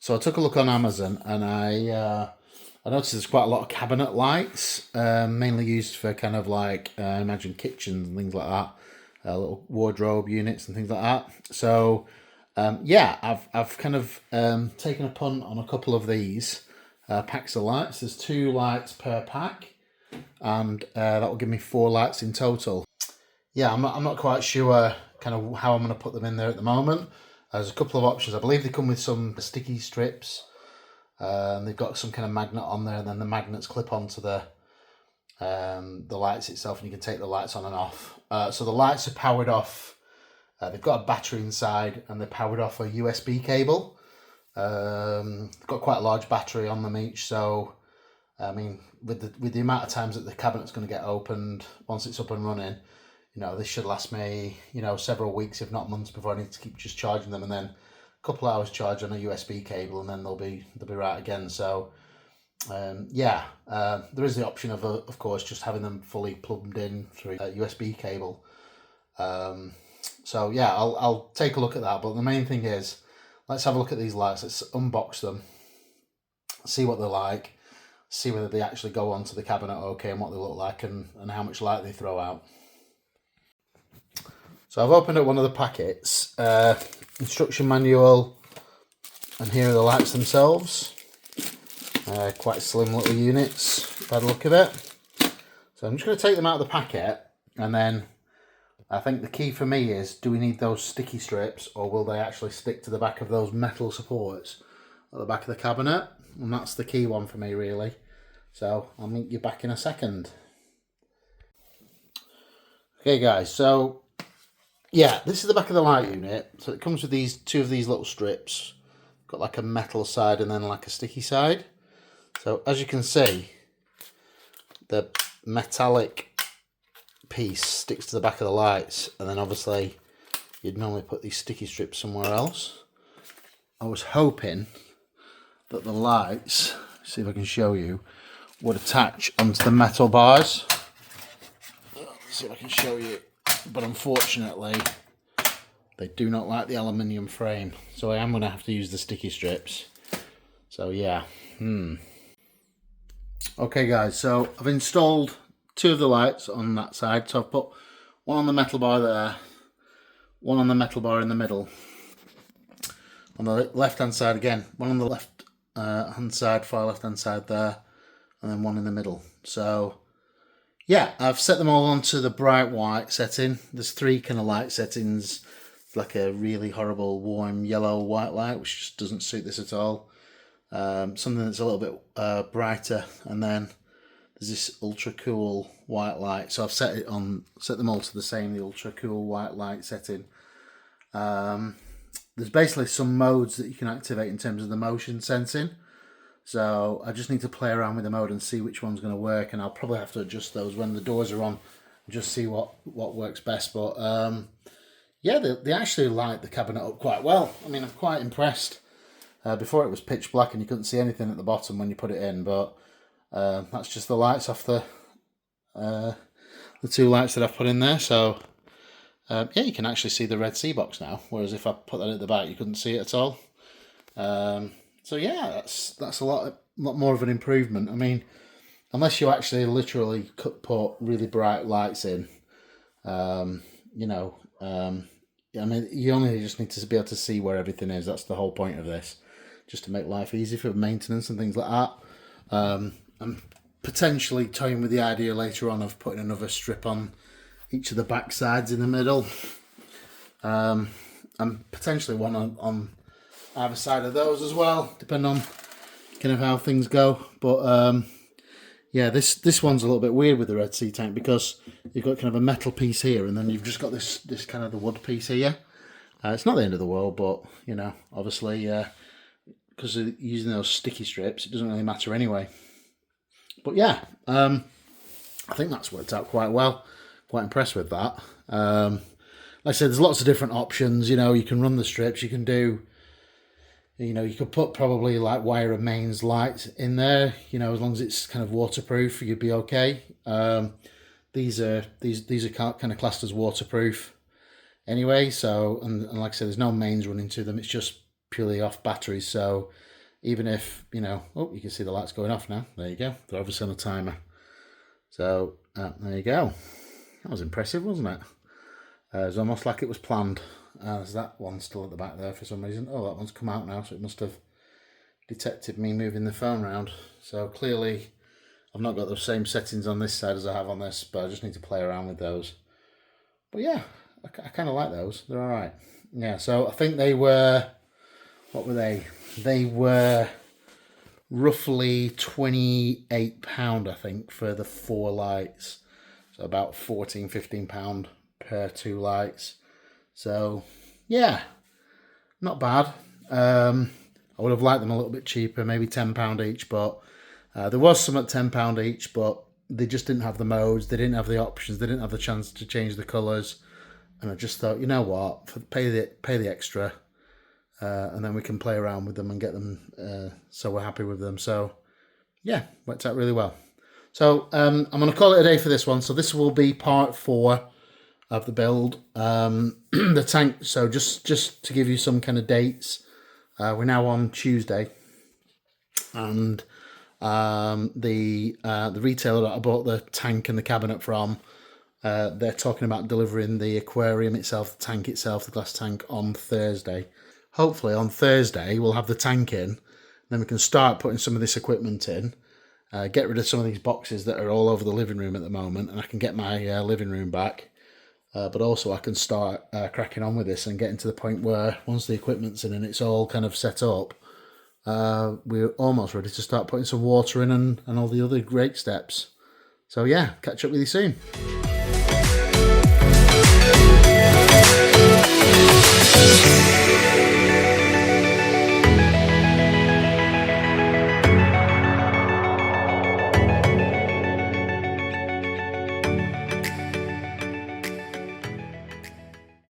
So I took a look on Amazon, and I noticed there's quite a lot of cabinet lights, mainly used for kind of like imagine kitchens and things like that, little wardrobe units and things like that. So yeah, I've kind of taken a punt on a couple of these packs of lights. There's 2 lights per pack, and that will give me 4 lights in total. Yeah, I'm not quite sure kind of how I'm going to put them in there at the moment. There's a couple of options. I believe they come with some sticky strips, and they've got some kind of magnet on there, and then the magnets clip onto the lights itself, and you can take the lights on and off. So the lights are powered off. They've got a battery inside, and they're powered off a USB cable. They've got quite a large battery on them each, so I mean, with the amount of times that the cabinet's going to get opened once it's up and running, you know, this should last me, you know, several weeks, if not months, before I need to keep just charging them, and then a couple of hours charge on a USB cable, and then they'll be right again. So yeah, there is the option of course just having them fully plugged in through a USB cable. So yeah, I'll take a look at that. But the main thing is, let's have a look at these lights. Let's unbox them, see what they're like, see whether they actually go onto the cabinet okay, and what they look like, and how much light they throw out. So I've opened up one of the packets, instruction manual, and here are the lights themselves. Quite slim little units by the look of it. So I'm just going to take them out of the packet, and then I think the key for me is, do we need those sticky strips, or will they actually stick to the back of those metal supports at the back of the cabinet? And that's the key one for me, really. So I'll meet you back in a second. Okay guys, so yeah, this is the back of the light unit. So it comes with these 2 of these little strips. Got like a metal side and then like a sticky side. So as you can see, the metallic piece sticks to the back of the lights, and then obviously you'd normally put these sticky strips somewhere else. I was hoping that the lights, see if I can show you, would attach onto the metal bars. Let's see if I can show you. But unfortunately, they do not like the aluminium frame, so I am going to have to use the sticky strips. So yeah, Okay guys, so I've installed 2 of the lights on that side. So I've put one on the metal bar there, one on the metal bar in the middle. On the left hand side again, one on the left hand side, far left hand side there, and then one in the middle. So yeah, I've set them all onto the bright white setting. There's 3 kind of light settings. It's like a really horrible warm yellow white light, which just doesn't suit this at all. Something that's a little bit brighter, and then there's this ultra cool white light. So I've set them all to the same, the ultra cool white light setting. There's basically some modes that you can activate in terms of the motion sensing. So I just need to play around with the mode and see which one's going to work, and I'll probably have to adjust those when the doors are on, and just see what works best. But yeah, they actually light the cabinet up quite well. I mean, I'm quite impressed. Before it was pitch black and you couldn't see anything at the bottom when you put it in, but that's just the lights off the 2 lights that I've put in there. So yeah, you can actually see the Red Sea box now, whereas if I put that at the back, you couldn't see it at all. So yeah, that's a lot more of an improvement. I mean, unless you actually literally put really bright lights in, you know, I mean, you only just need to be able to see where everything is. That's the whole point of this, just to make life easy for maintenance and things like that. I'm potentially toying with the idea later on of putting another strip on each of the back sides in the middle, and potentially one on either side of those as well, depending on kind of how things go. But yeah, this one's a little bit weird with the Red Sea tank, because you've got kind of a metal piece here, and then you've just got this kind of the wood piece here. It's not the end of the world, but you know, obviously because of using those sticky strips, it doesn't really matter anyway. But yeah, I think that's worked out quite well. Quite impressed with that. Like I said, there's lots of different options. You know, you can run the strips. You can do, you know, you could put probably like wire and mains lights in there. You know, as long as it's kind of waterproof, you'd be okay. These are kind of classed as waterproof anyway. So and like I said, there's no mains running to them. It's just purely off batteries. So even if, you know, oh, you can see the lights going off now. There you go. They're obviously on a timer. So there you go. That was impressive, wasn't it? It was almost like it was planned. There's that one still at the back there for some reason. Oh, that one's come out now, so it must have detected me moving the phone around. So clearly I've not got the same settings on this side as I have on this, but I just need to play around with those. But yeah, I kind of like those. They're all right. Yeah, so I think they were, what were they? They were roughly £28, I think, for the 4 lights. So about £14-15 per 2 lights. So yeah, not bad. I would have liked them a little bit cheaper, maybe £10 each, but there was some at £10 each, but they just didn't have the modes, they didn't have the options, they didn't have the chance to change the colours. And I just thought, you know what, pay the extra, and then we can play around with them and get them so we're happy with them. So yeah, worked out really well. So I'm going to call it a day for this one. So this will be part 4 of the build. The tank, so just to give you some kind of dates, we're now on Tuesday, and the retailer that I bought the tank and the cabinet from, they're talking about delivering the aquarium itself, the tank itself, the glass tank, on Thursday. Hopefully on Thursday we'll have the tank in, then we can start putting some of this equipment in, get rid of some of these boxes that are all over the living room at the moment, and I can get my living room back. But also I can start cracking on with this and getting to the point where once the equipment's in and it's all kind of set up, we're almost ready to start putting some water in and all the other great steps. So yeah, catch up with you soon.